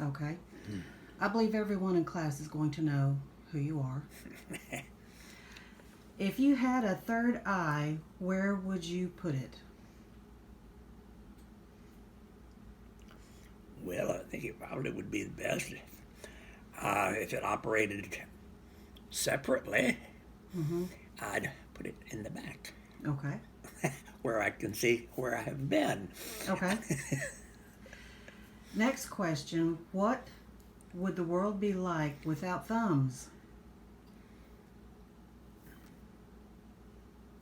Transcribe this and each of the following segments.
Okay. I believe everyone in class is going to know who you are. If you had a third eye, where would you put it? Well, I think it probably would be the best if it operated separately. Mm-hmm. I'd put it in the back Okay. where I can see where I have been. Okay. Next question. What would the world be like without thumbs?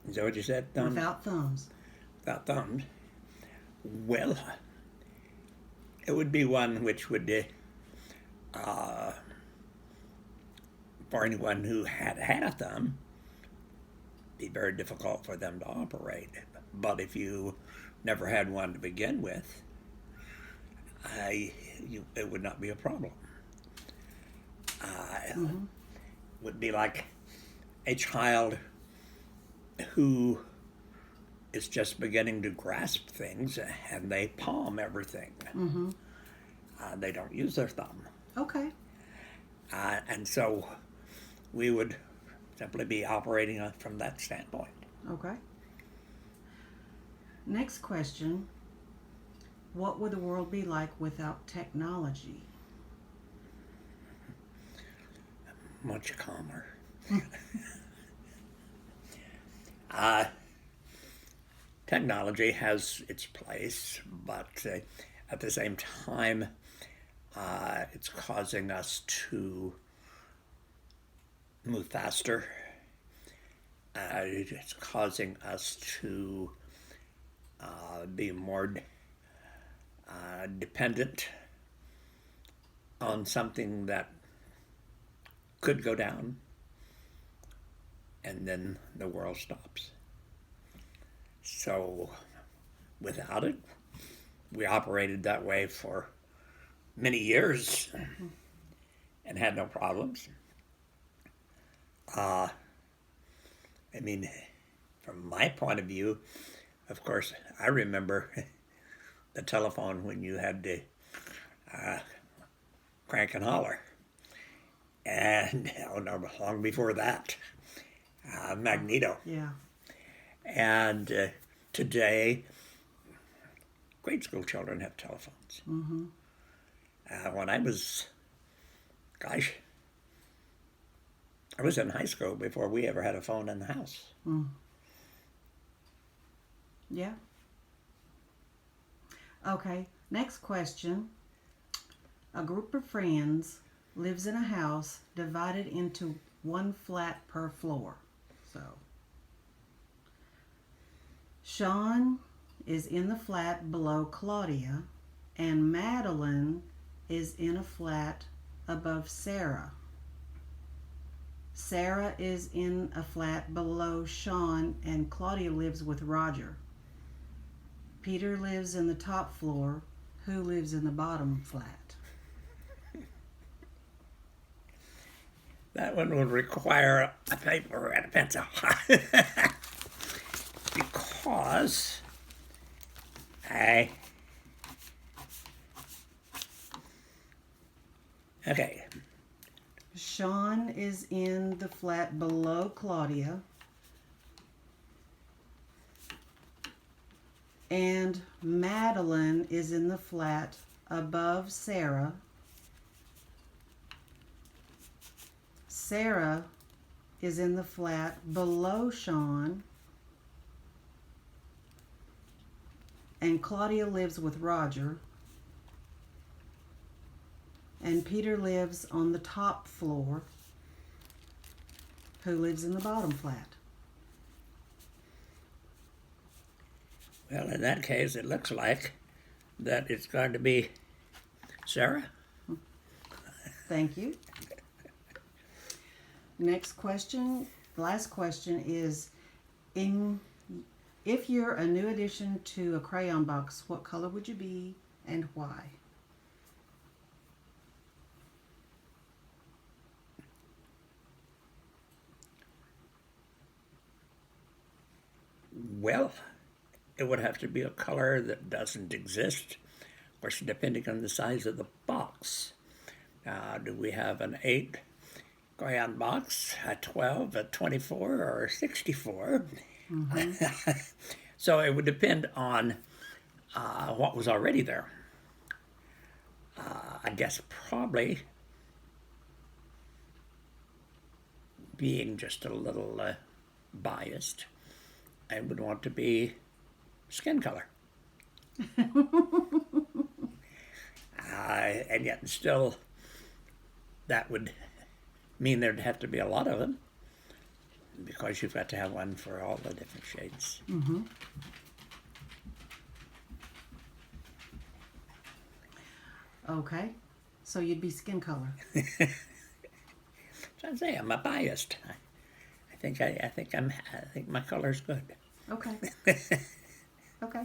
Is that what you said? Thumbs? Without thumbs. Without thumbs? Well, it would be one which would, for anyone who had a thumb, be very difficult for them to operate. But if you never had one to begin with, it would not be a problem. It Mm-hmm. would be like a child who is just beginning to grasp things and they palm everything. Mm-hmm. They don't use their thumb. Okay. And so we would simply be operating from that standpoint. Okay. Next question. What would the world be like without technology? Much calmer. uh, Technology has its place, but at the same time, it's causing us to move faster. It's causing us to be more dependent on something that could go down, and then the world stops. So, without it, we operated that way for many years and had no problems. Uh, I mean, from my point of view, of course, I remember the telephone when you had to uh, crank and holler. And oh, no, long before that, Magneto. Yeah. And today, grade school children have telephones. Mm-hmm. When I was, gosh, I was in high school before we ever had a phone in the house. Mm. Yeah. Okay. Next question. A group of friends lives in a house divided into one flat per floor. So, Sean is in the flat below Claudia, and Madeline is in a flat above Sarah. Sarah is in a flat below Sean, and Claudia lives with Roger. Peter lives in the top floor. Who lives in the bottom flat? That one would require a paper and a pencil. Because I. Okay, Sean is in the flat below Claudia, and Madeline is in the flat above Sarah. Sarah is in the flat below Sean, and Claudia lives with Roger, and Peter lives on the top floor. Who lives in the bottom flat? well, in that case, it looks like that it's going to be Sarah. Thank you. Next question, last question is, in if you're a new addition to a crayon box, what color would you be and why? Well, it would have to be a color that doesn't exist, of course, depending on the size of the box. box. Do we have an 8 crayon box, a 12, a 24, or a 64? So it would depend on what was already there. I guess probably being just a little biased, I would want to be skin color. And yet still, that would mean there'd have to be a lot of them, because you've got to have one for all the different shades. Okay. So you'd be skin color. So I say I'm a biased. I think my color's good. Okay. Okay.